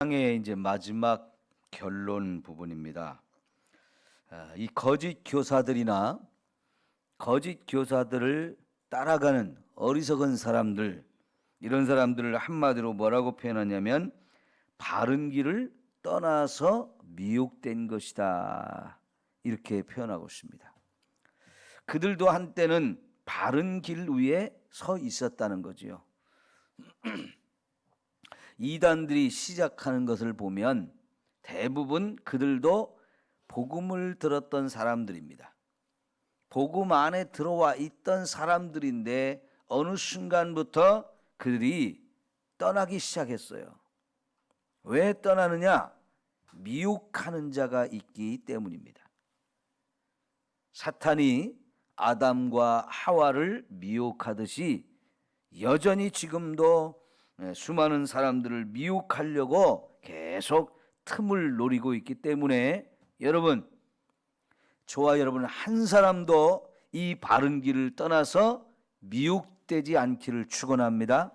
의 이제 마지막 결론 부분입니다. 이 거짓 교사들이나 거짓 교사들을 따라가는 어리석은 사람들, 이런 사람들을 한마디로 뭐라고 표현하냐면 바른 길을 떠나서 미혹된 것이다, 이렇게 표현하고 있습니다. 그들도 한때는 바른 길 위에 서 있었다는 거지요. 이단들이 시작하는 것을 보면 대부분 그들도 복음을 들었던 사람들입니다. 복음 안에 들어와 있던 사람들인데 어느 순간부터 그들이 떠나기 시작했어요. 왜 떠나느냐? 미혹하는 자가 있기 때문입니다. 사탄이 아담과 하와를 미혹하듯이 여전히 지금도 수많은 사람들을 미혹하려고 계속 틈을 노리고 있기 때문에 여러분, 저와 여러분 한 사람도 이 바른 길을 떠나서 미혹되지 않기를 축원합니다.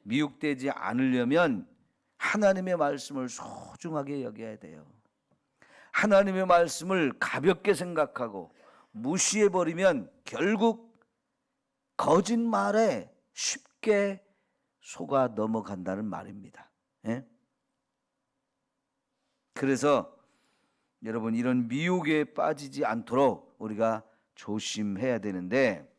미혹되지 않으려면 하나님의 말씀을 소중하게 여겨야 돼요. 하나님의 말씀을 가볍게 생각하고 무시해버리면 결국 거짓말에 쉽게 속아 넘어간다는 말입니다. 예? 그래서 여러분, 이런 미혹에 빠지지 않도록 우리가 조심해야 되는데,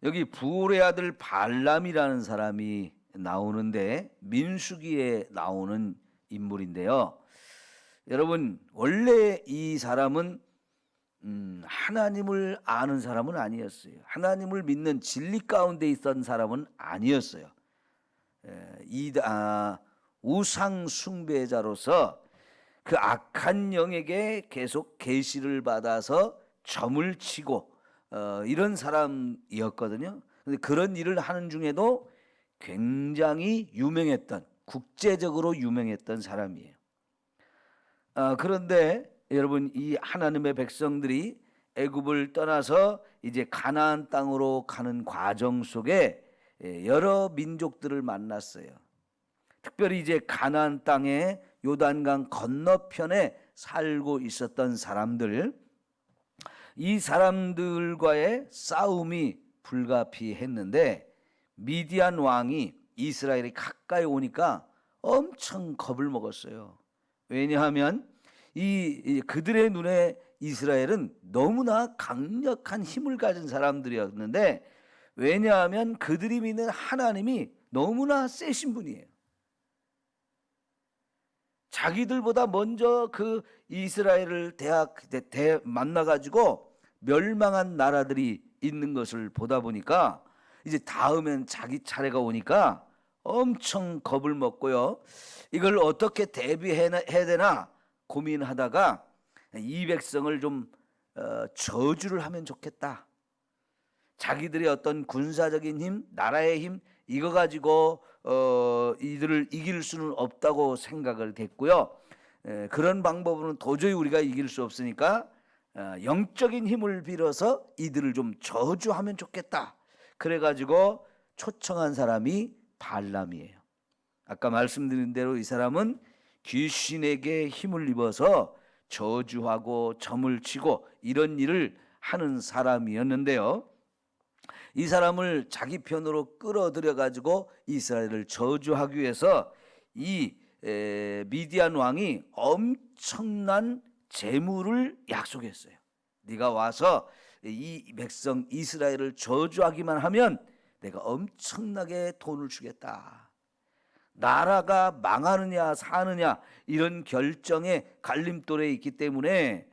여기 부올의 아들 발람이라는 사람이 나오는데 민수기에 나오는 인물인데요. 여러분, 원래 이 사람은 하나님을 아는 사람은 아니었어요. 하나님을 믿는 진리 가운데 있던 사람은 아니었어요. 우상 숭배자로서 그 악한 영에게 계속 계시를 받아서 점을 치고 이런 사람이었거든요. 근데 그런 일을 하는 중에도 굉장히 유명했던, 국제적으로 유명했던 사람이에요. 그런데 여러분, 이 하나님의 백성들이 애굽을 떠나서 이제 가나안 땅으로 가는 과정 속에 여러 민족들을 만났어요. 특별히 이제 가나안 땅에 요단강 건너편에 살고 있었던 사람들, 이 사람들과의 싸움이 불가피했는데 미디안 왕이 이스라엘이 가까이 오니까 엄청 겁을 먹었어요. 왜냐하면 그들의 눈에 이스라엘은 너무나 강력한 힘을 가진 사람들이었는데, 왜냐하면 그들이 믿는 하나님이 너무나 세신 분이에요. 자기들보다 먼저 그 이스라엘을 만나가지고 멸망한 나라들이 있는 것을 보다 보니까 이제 다음엔 자기 차례가 오니까 엄청 겁을 먹고요. 이걸 어떻게 대비해야 되나 고민하다가 이 백성을 좀 저주를 하면 좋겠다. 자기들의 어떤 군사적인 힘, 나라의 힘, 이거 가지고 이들을 이길 수는 없다고 생각을 했고요. 그런 방법으로는 도저히 우리가 이길 수 없으니까 영적인 힘을 빌어서 이들을 좀 저주하면 좋겠다. 그래가지고 초청한 사람이 발람이에요. 아까 말씀드린 대로 이 사람은 귀신에게 힘을 입어서 저주하고 점을 치고 이런 일을 하는 사람이었는데요. 이 사람을 자기 편으로 끌어들여 가지고 이스라엘을 저주하기 위해서 이 미디안 왕이 엄청난 재물을 약속했어요. 네가 와서 이 백성 이스라엘을 저주하기만 하면 내가 엄청나게 돈을 주겠다. 나라가 망하느냐 사느냐 이런 결정에 갈림돌에 있기 때문에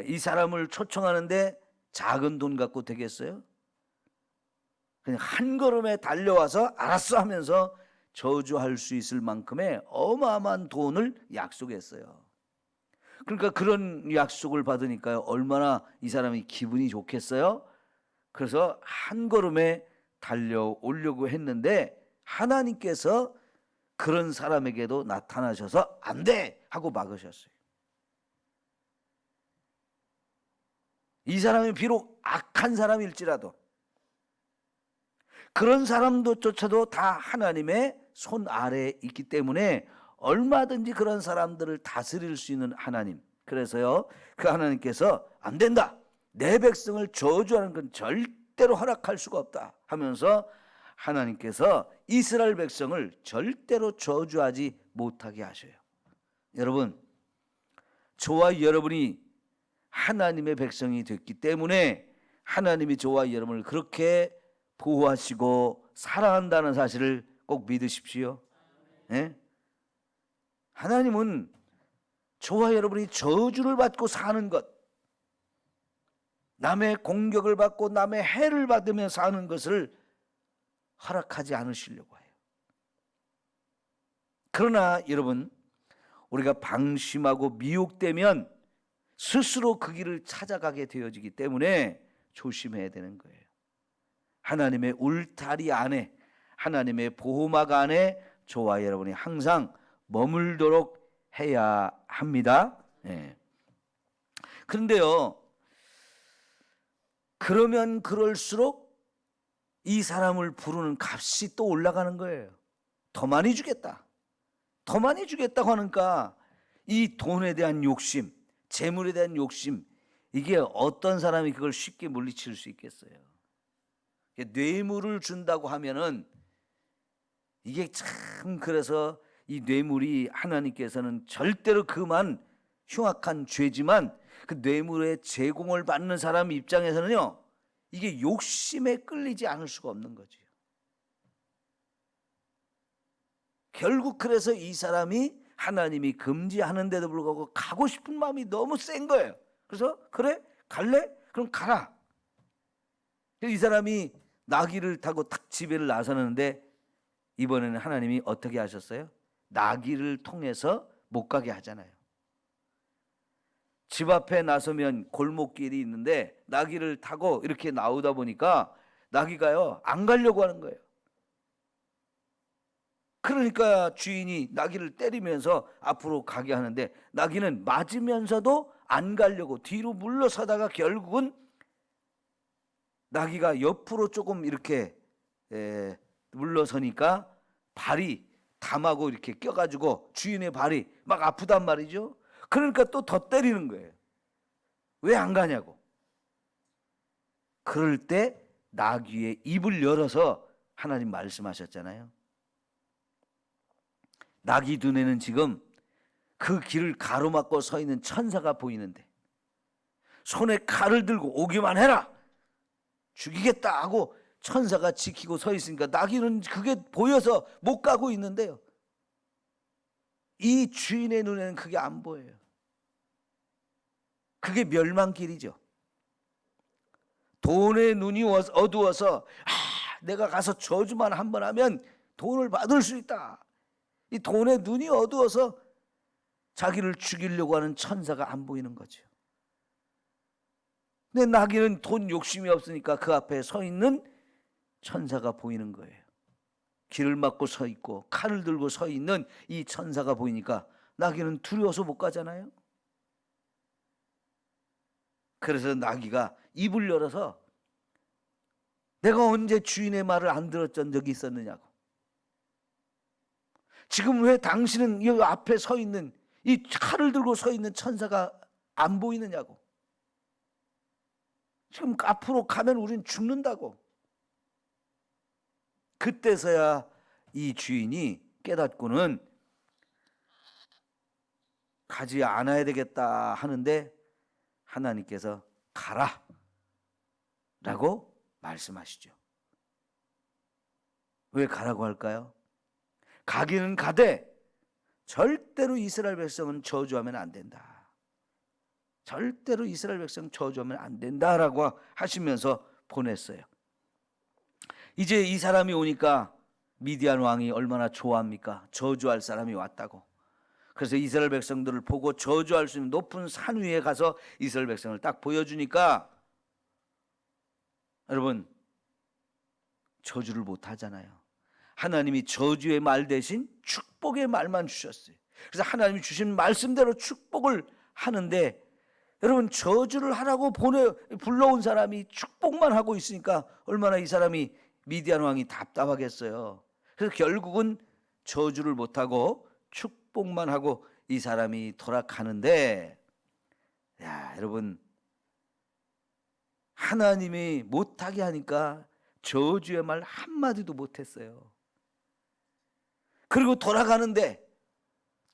이 사람을 초청하는데 작은 돈 갖고 되겠어요? 그냥 한 걸음에 달려와서 알았어 하면서 저주할 수 있을 만큼의 어마어마한 돈을 약속했어요. 그러니까 그런 약속을 받으니까요, 얼마나 이 사람이 기분이 좋겠어요? 그래서 한 걸음에 달려오려고 했는데 하나님께서 그런 사람에게도 나타나셔서 안 돼! 하고 막으셨어요. 이 사람이 비록 악한 사람일지라도 그런 사람들조차도 다 하나님의 손 아래에 있기 때문에 얼마든지 그런 사람들을 다스릴 수 있는 하나님. 그래서요, 그 하나님께서 안 된다, 내 백성을 저주하는 건 절대로 허락할 수가 없다 하면서 하나님께서 이스라엘 백성을 절대로 저주하지 못하게 하셔요. 여러분, 저와 여러분이 하나님의 백성이 됐기 때문에 하나님이 저와 여러분을 그렇게 보호하시고 사랑한다는 사실을 꼭 믿으십시오. 네? 하나님은 저와 여러분이 저주를 받고 사는 것, 남의 공격을 받고 남의 해를 받으며 사는 것을 허락하지 않으시려고 해요. 그러나 여러분, 우리가 방심하고 미혹되면 스스로 그 길을 찾아가게 되어지기 때문에 조심해야 되는 거예요. 하나님의 울타리 안에, 하나님의 보호막 안에 저와 여러분이 항상 머물도록 해야 합니다. 네. 그런데요, 그러면 그럴수록 이 사람을 부르는 값이 또 올라가는 거예요. 더 많이 주겠다, 더 많이 주겠다고 하니까 이 돈에 대한 욕심, 재물에 대한 욕심, 이게 어떤 사람이 그걸 쉽게 물리칠 수 있겠어요? 뇌물을 준다고 하면은 이게 참, 그래서 이 뇌물이 하나님께서는 절대로 그만 흉악한 죄지만 그 뇌물의 제공을 받는 사람 입장에서는요, 이게 욕심에 끌리지 않을 수가 없는 거죠. 결국 그래서 이 사람이 하나님이 금지하는데도 불구하고 가고 싶은 마음이 너무 센 거예요. 그래서 그래? 갈래? 그럼 가라. 이 사람이 나귀를 타고 탁 집에를 나서는데 이번에는 하나님이 어떻게 하셨어요? 나귀를 통해서 못 가게 하잖아요. 집 앞에 나서면 골목길이 있는데 나귀를 타고 이렇게 나오다 보니까 나귀가요, 안 가려고 하는 거예요. 그러니까 주인이 나귀를 때리면서 앞으로 가게 하는데 나귀는 맞으면서도 안 가려고 뒤로 물러서다가 결국은 나귀가 옆으로 조금 이렇게 물러서니까 발이 담하고 이렇게 껴가지고 주인의 발이 막 아프단 말이죠. 그러니까 또 더 때리는 거예요. 왜 안 가냐고. 그럴 때 나귀의 입을 열어서 하나님 말씀하셨잖아요. 나귀 눈에는 지금 그 길을 가로막고 서 있는 천사가 보이는데 손에 칼을 들고 오기만 해라, 죽이겠다 하고 천사가 지키고 서 있으니까 나귀는 그게 보여서 못 가고 있는데요, 이 주인의 눈에는 그게 안 보여요. 그게 멸망길이죠. 돈의 눈이 어두워서 내가 가서 저주만 한번 하면 돈을 받을 수 있다, 이 돈의 눈이 어두워서 자기를 죽이려고 하는 천사가 안 보이는 거죠. 근데 나귀는 돈 욕심이 없으니까 그 앞에 서 있는 천사가 보이는 거예요. 길을 막고 서 있고 칼을 들고 서 있는 이 천사가 보이니까 나귀는 두려워서 못 가잖아요. 그래서 나귀가 입을 열어서 내가 언제 주인의 말을 안 들었던 적이 있었느냐고, 지금 왜 당신은 여기 앞에 서 있는 이 칼을 들고 서 있는 천사가 안 보이느냐고, 지금 앞으로 가면 우린 죽는다고. 그때서야 이 주인이 깨닫고는 가지 않아야 되겠다 하는데 하나님께서 가라 라고 말씀하시죠. 왜 가라고 할까요? 가기는 가되 절대로 이스라엘 백성은 저주하면 안 된다, 절대로 이스라엘 백성 저주하면 안 된다라고 하시면서 보냈어요. 이제 이 사람이 오니까 미디안 왕이 얼마나 좋아합니까? 저주할 사람이 왔다고. 그래서 이스라엘 백성들을 보고 저주할 수 있는 높은 산 위에 가서 이스라엘 백성을 딱 보여주니까 여러분, 저주를 못 하잖아요. 하나님이 저주의 말 대신 축복의 말만 주셨어요. 그래서 하나님이 주신 말씀대로 축복을 하는데, 여러분, 저주를 하라고 불러온 사람이 축복만 하고 있으니까 얼마나 이 사람이, 미디안 왕이 답답하겠어요. 그래서 결국은 저주를 못하고 축복만 하고 이 사람이 돌아가는데, 야, 여러분, 하나님이 못하게 하니까 저주의 말 한마디도 못했어요. 그리고 돌아가는데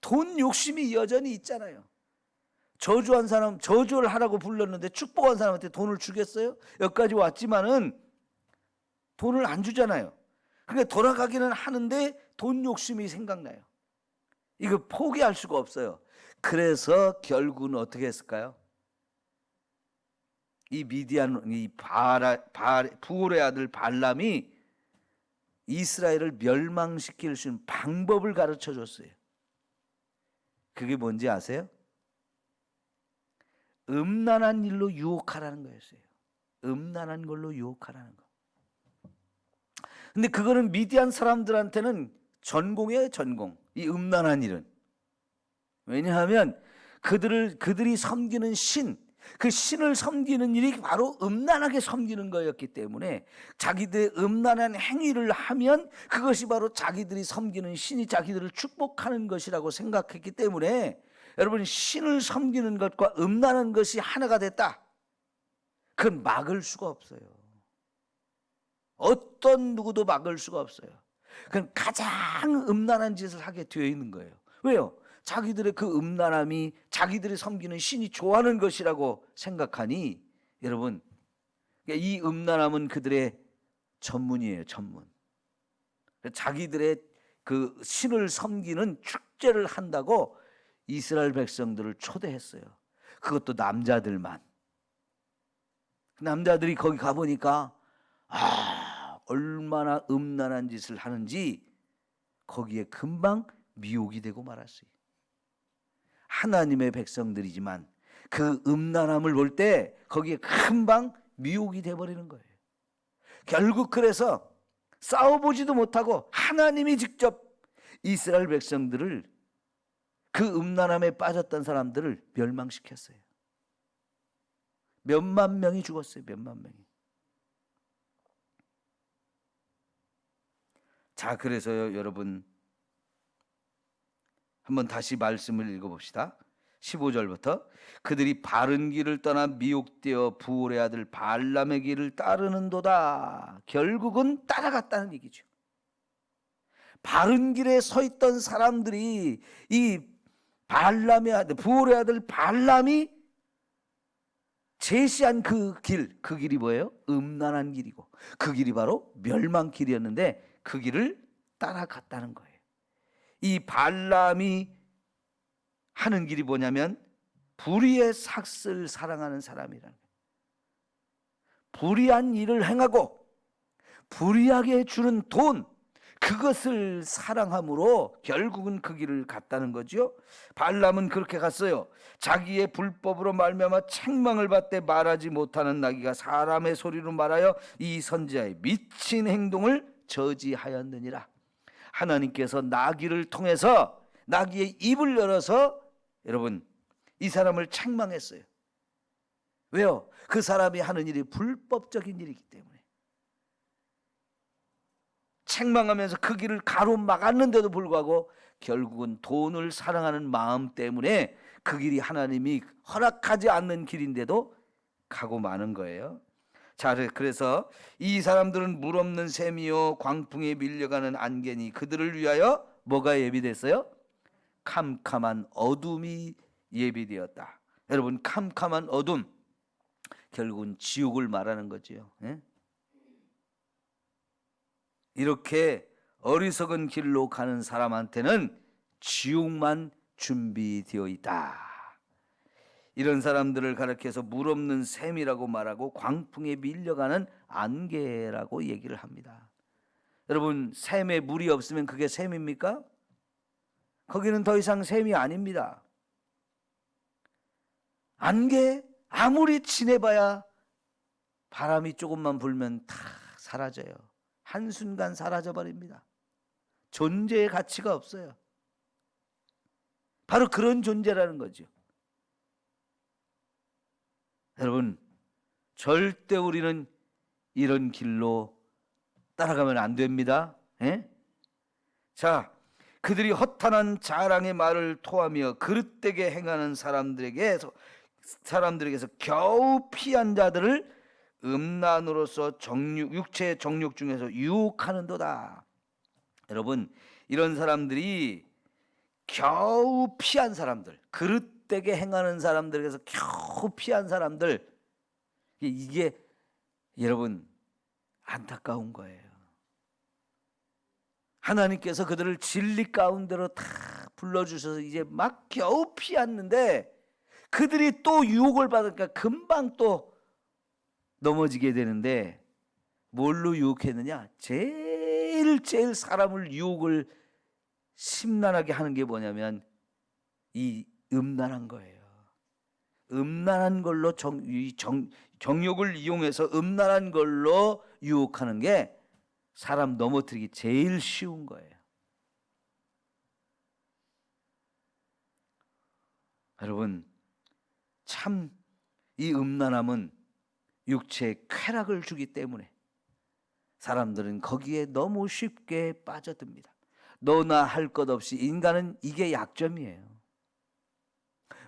돈 욕심이 여전히 있잖아요. 저주한 사람, 저주를 하라고 불렀는데 축복한 사람한테 돈을 주겠어요? 여기까지 왔지만은 돈을 안 주잖아요. 그러니까 돌아가기는 하는데 돈 욕심이 생각나요. 이거 포기할 수가 없어요. 그래서 결국은 어떻게 했을까요? 이 미디안, 부올의 아들 발람이 이스라엘을 멸망시킬 수 있는 방법을 가르쳐 줬어요. 그게 뭔지 아세요? 음란한 일로 유혹하라는 거였어요. 음란한 걸로 유혹하라는 거. 근데 그거는 미디안 사람들한테는 전공이에요, 전공. 이 음란한 일은. 왜냐하면 그들이 섬기는 신, 그 신을 섬기는 일이 바로 음란하게 섬기는 거였기 때문에 자기들의 음란한 행위를 하면 그것이 바로 자기들이 섬기는 신이 자기들을 축복하는 것이라고 생각했기 때문에, 여러분, 신을 섬기는 것과 음란한 것이 하나가 됐다. 그건 막을 수가 없어요. 어떤 누구도 막을 수가 없어요. 그건 가장 음란한 짓을 하게 되어 있는 거예요. 왜요? 자기들의 그 음란함이 자기들이 섬기는 신이 좋아하는 것이라고 생각하니, 여러분, 이 음란함은 그들의 전문이에요, 전문. 자기들의 그 신을 섬기는 축제를 한다고 이스라엘 백성들을 초대했어요. 그것도 남자들만. 남자들이 거기 가보니까 얼마나 음란한 짓을 하는지 거기에 금방 미혹이 되고 말았어요. 하나님의 백성들이지만 그 음란함을 볼 때 거기에 금방 미혹이 돼버리는 거예요. 결국 그래서 싸워보지도 못하고 하나님이 직접 이스라엘 백성들을, 그 음란함에 빠졌던 사람들을 멸망시켰어요. 몇만 명이 죽었어요. 몇만 명이. 자, 그래서요, 여러분, 한번 다시 말씀을 읽어봅시다. 15절부터 그들이 바른 길을 떠나 미혹되어 부올의 아들 발람의 길을 따르는도다. 결국은 따라갔다는 얘기죠. 바른 길에 서 있던 사람들이 이 발람의 아들, 부올의 아들 발람이 제시한 그 길이 뭐예요? 음란한 길이고 그 길이 바로 멸망길이었는데 그 길을 따라갔다는 거예요. 이 발람이 하는 길이 뭐냐면 불의의 삭슬 사랑하는 사람이라는 거예요. 불의한 일을 행하고 불의하게 주는 돈, 그것을 사랑함으로 결국은 그 길을 갔다는 거죠. 발람은 그렇게 갔어요. 자기의 불법으로 말미암아 책망을 받되 말하지 못하는 나귀가 사람의 소리로 말하여 이 선지자의 미친 행동을 저지하였느니라. 하나님께서 나귀를 통해서, 나귀의 입을 열어서 여러분 이 사람을 책망했어요. 왜요? 그 사람이 하는 일이 불법적인 일이기 때문에. 책망하면서 그 길을 가로막았는데도 불구하고 결국은 돈을 사랑하는 마음 때문에 그 길이 하나님이 허락하지 않는 길인데도 가고 마는 거예요. 자, 그래서 이 사람들은 물 없는 샘이요 광풍에 밀려가는 안개니 그들을 위하여 뭐가 예비됐어요? 캄캄한 어둠이 예비되었다. 여러분, 캄캄한 어둠, 결국은 지옥을 말하는 거죠. 예? 이렇게 어리석은 길로 가는 사람한테는 지옥만 준비되어 있다. 이런 사람들을 가리켜서 물 없는 샘이라고 말하고 광풍에 밀려가는 안개라고 얘기를 합니다. 여러분, 샘에 물이 없으면 그게 샘입니까? 거기는 더 이상 샘이 아닙니다. 안개, 아무리 친해봐야 바람이 조금만 불면 다 사라져요. 한순간 사라져버립니다. 존재의 가치가 없어요. 바로 그런 존재라는 거죠. 여러분, 절대 우리는 이런 길로 따라가면 안 됩니다. 예? 자, 그들이 허탄한 자랑의 말을 토하며 그릇되게 행하는 사람들에게서 겨우 피한 자들을 음란으로서 육체의 정욕 중에서 유혹하는도다. 여러분, 이런 사람들이 겨우 피한 사람들, 그릇되게 행하는 사람들에게서 겨우 피한 사람들, 이게 여러분 안타까운 거예요. 하나님께서 그들을 진리 가운데로 다 불러주셔서 이제 막 겨우 피했는데 그들이 또 유혹을 받으니까 금방 또 넘어지게 되는데, 뭘로 유혹했느냐? 제일 사람을 유혹을 심란하게 하는 게 뭐냐면 이 음란한 거예요. 음란한 걸로 정욕을 이용해서 음란한 걸로 유혹하는 게 사람 넘어뜨리기 제일 쉬운 거예요. 여러분, 참 이 음란함은 육체에 쾌락을 주기 때문에 사람들은 거기에 너무 쉽게 빠져듭니다. 너나 할 것 없이 인간은 이게 약점이에요.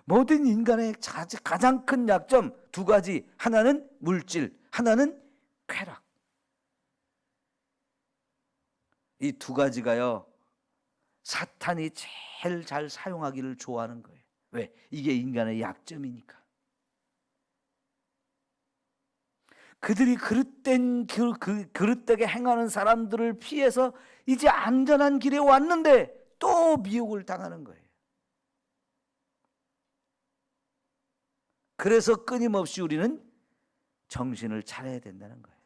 모든 인간의 가장 큰 약점 두 가지, 하나는 물질, 하나는 쾌락. 이 두 가지가요, 사탄이 제일 잘 사용하기를 좋아하는 거예요. 왜? 이게 인간의 약점이니까. 그들이 그릇되게 행하는 사람들을 피해서 이제 안전한 길에 왔는데 또 미혹을 당하는 거예요. 그래서 끊임없이 우리는 정신을 차려야 된다는 거예요.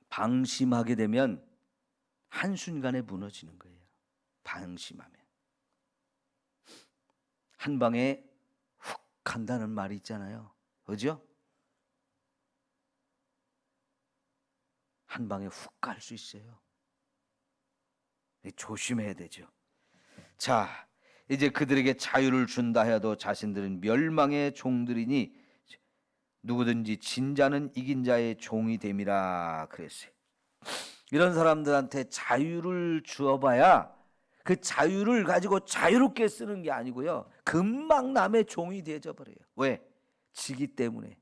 방심하게 되면 한순간에 무너지는 거예요. 방심하면 한 방에 훅 간다는 말이 있잖아요. 그죠? 한 방에 훅 갈 수 있어요. 조심해야 되죠. 자, 이제 그들에게 자유를 준다 해도 자신들은 멸망의 종들이니 누구든지 진 자는 이긴 자의 종이 됨이라 그랬어요. 이런 사람들한테 자유를 주어봐야 그 자유를 가지고 자유롭게 쓰는 게 아니고요, 금방 남의 종이 되어져 버려요. 왜? 지기 때문에.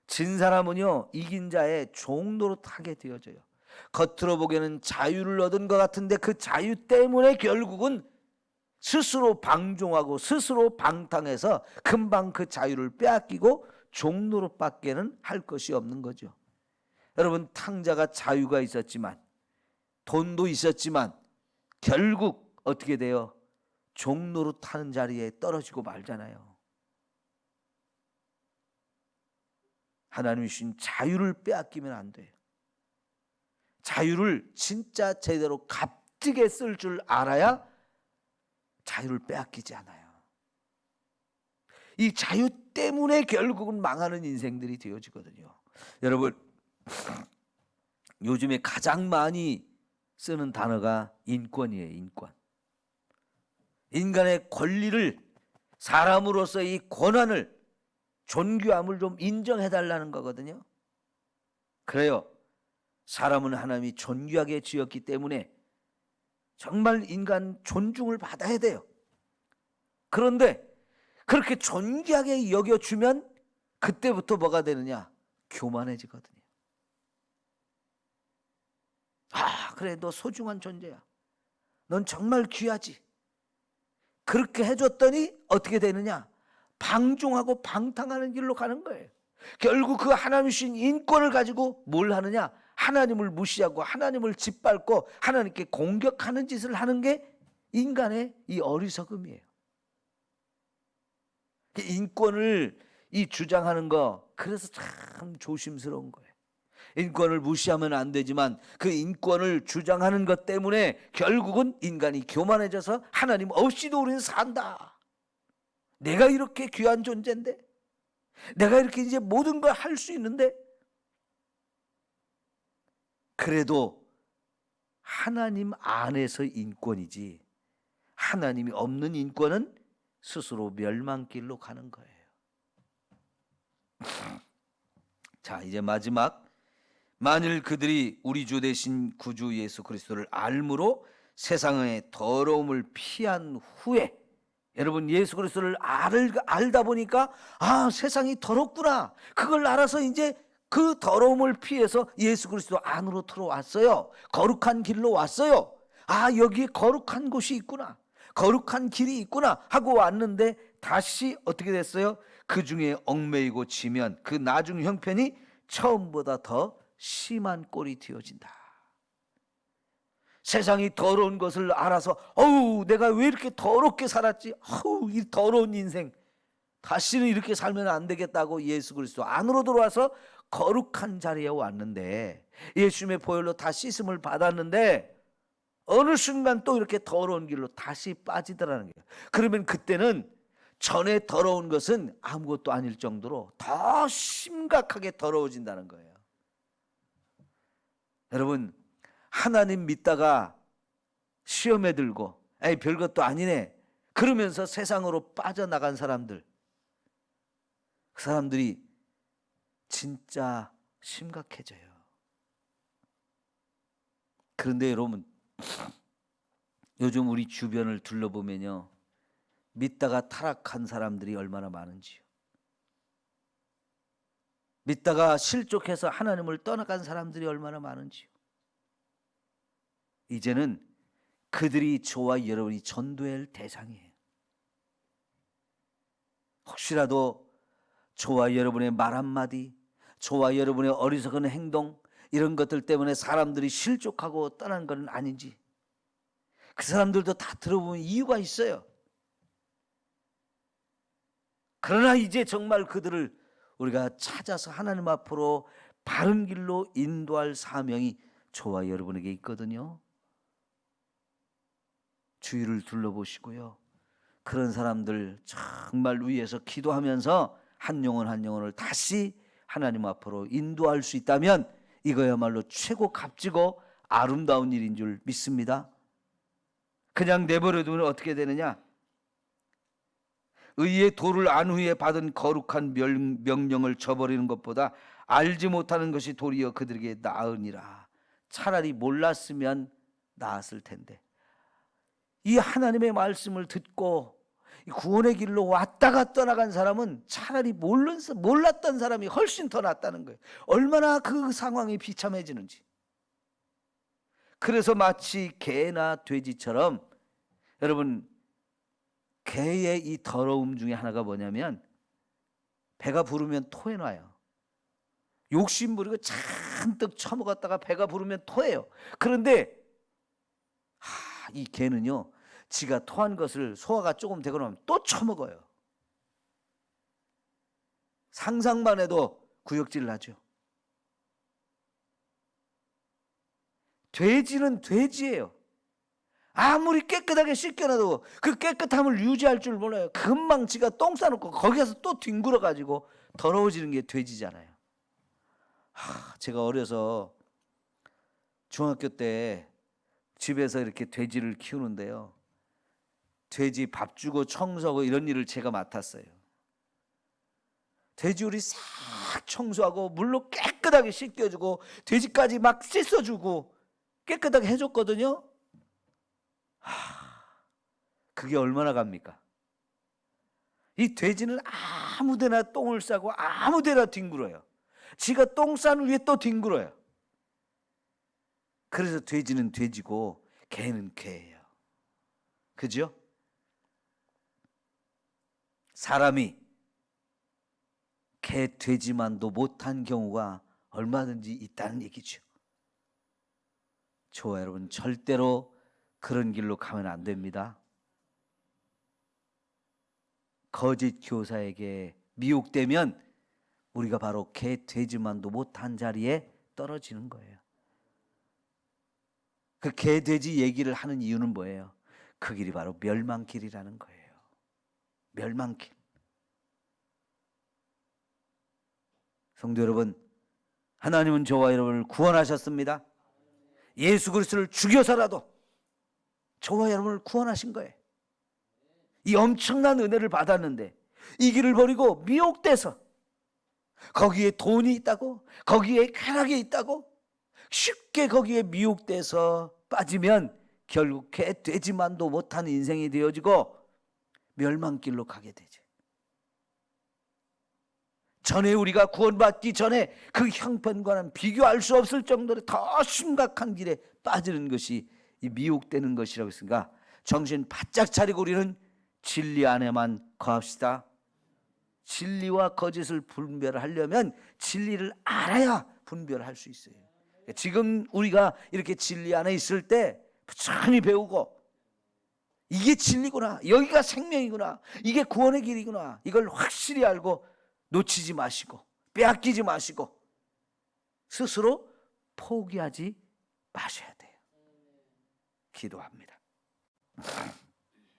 진 사람은요, 이긴 자의 종 노릇하게 되어져요. 겉으로 보기에는 자유를 얻은 것 같은데 그 자유 때문에 결국은 스스로 방종하고 스스로 방탕해서 금방 그 자유를 빼앗기고 종 노릇밖에는 할 것이 없는 거죠. 여러분, 탕자가 자유가 있었지만 돈도 있었지만 결국 어떻게 돼요? 종 노릇하는 자리에 떨어지고 말잖아요. 하나님이 주신 자유를 빼앗기면 안 돼요. 자유를 진짜 제대로 값지게 쓸 줄 알아야 자유를 빼앗기지 않아요. 이 자유 때문에 결국은 망하는 인생들이 되어지거든요. 여러분, 요즘에 가장 많이 쓰는 단어가 인권이에요. 인권. 인간의 권리를, 사람으로서 이 권한을, 존귀함을 좀 인정해달라는 거거든요. 그래요. 사람은 하나님이 존귀하게 지었기 때문에 정말 인간 존중을 받아야 돼요. 그런데 그렇게 존귀하게 여겨주면 그때부터 뭐가 되느냐? 교만해지거든요. 아, 그래, 너 소중한 존재야. 넌 정말 귀하지. 그렇게 해줬더니 어떻게 되느냐? 방종하고 방탕하는 길로 가는 거예요. 결국 그 하나님이 주신 인권을 가지고 뭘 하느냐? 하나님을 무시하고 하나님을 짓밟고 하나님께 공격하는 짓을 하는 게 인간의 이 어리석음이에요. 인권을 이 주장하는 거, 그래서 참 조심스러운 거예요. 인권을 무시하면 안 되지만 그 인권을 주장하는 것 때문에 결국은 인간이 교만해져서 하나님 없이도 우리는 산다. 내가 이렇게 귀한 존재인데, 내가 이렇게 이제 모든 걸 할 수 있는데, 그래도 하나님 안에서 인권이지 하나님이 없는 인권은 스스로 멸망길로 가는 거예요. 자, 이제 마지막 만일 그들이 우리 주 되신 구주 예수 그리스도를 알므로 세상의 더러움을 피한 후에, 여러분 예수 그리스도를 알다 보니까 세상이 더럽구나, 그걸 알아서 이제 그 더러움을 피해서 예수 그리스도 안으로 들어왔어요. 거룩한 길로 왔어요. 여기에 거룩한 곳이 있구나, 거룩한 길이 있구나 하고 왔는데 다시 어떻게 됐어요? 그 중에 얽매이고 지면 그 나중 형편이 처음보다 더 심한 꼴이 되어진다. 세상이 더러운 것을 알아서 내가 왜 이렇게 더럽게 살았지, 이 더러운 인생, 다시는 이렇게 살면 안 되겠다고 예수 그리스도 안으로 들어와서 거룩한 자리에 왔는데, 예수님의 보혈로 다 씻음을 받았는데 어느 순간 또 이렇게 더러운 길로 다시 빠지더라는 거예요. 그러면 그때는 전에 더러운 것은 아무것도 아닐 정도로 더 심각하게 더러워진다는 거예요. 여러분, 하나님 믿다가 시험에 들고 별것도 아니네 그러면서 세상으로 빠져나간 사람들, 그 사람들이 진짜 심각해져요. 그런데 여러분, 요즘 우리 주변을 둘러보면요, 믿다가 타락한 사람들이 얼마나 많은지요. 믿다가 실족해서 하나님을 떠나간 사람들이 얼마나 많은지요. 이제는 그들이 저와 여러분이 전도해야 할 대상이에요. 혹시라도 저와 여러분의 말 한마디, 저와 여러분의 어리석은 행동, 이런 것들 때문에 사람들이 실족하고 떠난 건 아닌지, 그 사람들도 다 들어보면 이유가 있어요. 그러나 이제 정말 그들을 우리가 찾아서 하나님 앞으로 바른 길로 인도할 사명이 저와 여러분에게 있거든요. 주위를 둘러보시고요, 그런 사람들 정말 위해서 기도하면서 한 영혼 한 영혼을 다시 하나님 앞으로 인도할 수 있다면 이거야말로 최고 값지고 아름다운 일인 줄 믿습니다. 그냥 내버려두면 어떻게 되느냐? 의의 도를 안 후에 받은 거룩한 명령을 저버리는 것보다 알지 못하는 것이 도리어 그들에게 나으니라. 차라리 몰랐으면 나았을 텐데, 이 하나님의 말씀을 듣고 구원의 길로 왔다가 떠나간 사람은 차라리 몰랐던 사람이 훨씬 더 낫다는 거예요. 얼마나 그 상황이 비참해지는지. 그래서 마치 개나 돼지처럼, 여러분, 개의 이 더러움 중에 하나가 뭐냐면 배가 부르면 토해놔요. 욕심 부리고 잔뜩 처먹었다가 배가 부르면 토해요. 그런데 이 개는요, 지가 토한 것을 소화가 조금 되고 나면 또 처먹어요. 상상만 해도 구역질 나죠. 돼지는 돼지예요. 아무리 깨끗하게 씻겨놔도 그 깨끗함을 유지할 줄 몰라요. 금방 지가 똥 싸놓고 거기서 또 뒹굴어 가지고 더러워지는 게 돼지잖아요. 제가 어려서 중학교 때 집에서 이렇게 돼지를 키우는데요, 돼지 밥 주고 청소하고 이런 일을 제가 맡았어요. 돼지우리 싹 청소하고 물로 깨끗하게 씻겨주고 돼지까지 막 씻어주고 깨끗하게 해줬거든요. 그게 얼마나 갑니까? 이 돼지는 아무데나 똥을 싸고 아무데나 뒹굴어요. 지가 똥 싼 위에 또 뒹굴어요. 그래서 돼지는 돼지고 개는 개예요. 그죠? 사람이 개, 돼지만도 못한 경우가 얼마든지 있다는 얘기죠. 저와 여러분, 절대로 그런 길로 가면 안 됩니다. 거짓 교사에게 미혹되면 우리가 바로 개, 돼지만도 못한 자리에 떨어지는 거예요. 그 개, 돼지 얘기를 하는 이유는 뭐예요? 그 길이 바로 멸망길이라는 거예요. 멸망길. 성도 여러분, 하나님은 저와 여러분을 구원하셨습니다. 예수 그리스도를 죽여서라도 저와 여러분을 구원하신 거예요. 이 엄청난 은혜를 받았는데 이 길을 버리고 미혹돼서 거기에 돈이 있다고, 거기에 쾌락이 있다고, 쉽게 거기에 미혹돼서 빠지면 결국 개 되지만도 못하는 인생이 되어지고 멸망길로 가게 되죠. 전에 우리가 구원받기 전에 그 형편과는 비교할 수 없을 정도로 더 심각한 길에 빠지는 것이 이 미혹되는 것이라고 했으니까 정신 바짝 차리고 우리는 진리 안에만 거합시다. 진리와 거짓을 분별하려면 진리를 알아야 분별할 수 있어요. 지금 우리가 이렇게 진리 안에 있을 때 부지런히 배우고 이게 진리구나, 여기가 생명이구나, 이게 구원의 길이구나, 이걸 확실히 알고 놓치지 마시고 빼앗기지 마시고 스스로 포기하지 마셔야 돼요. 기도합니다.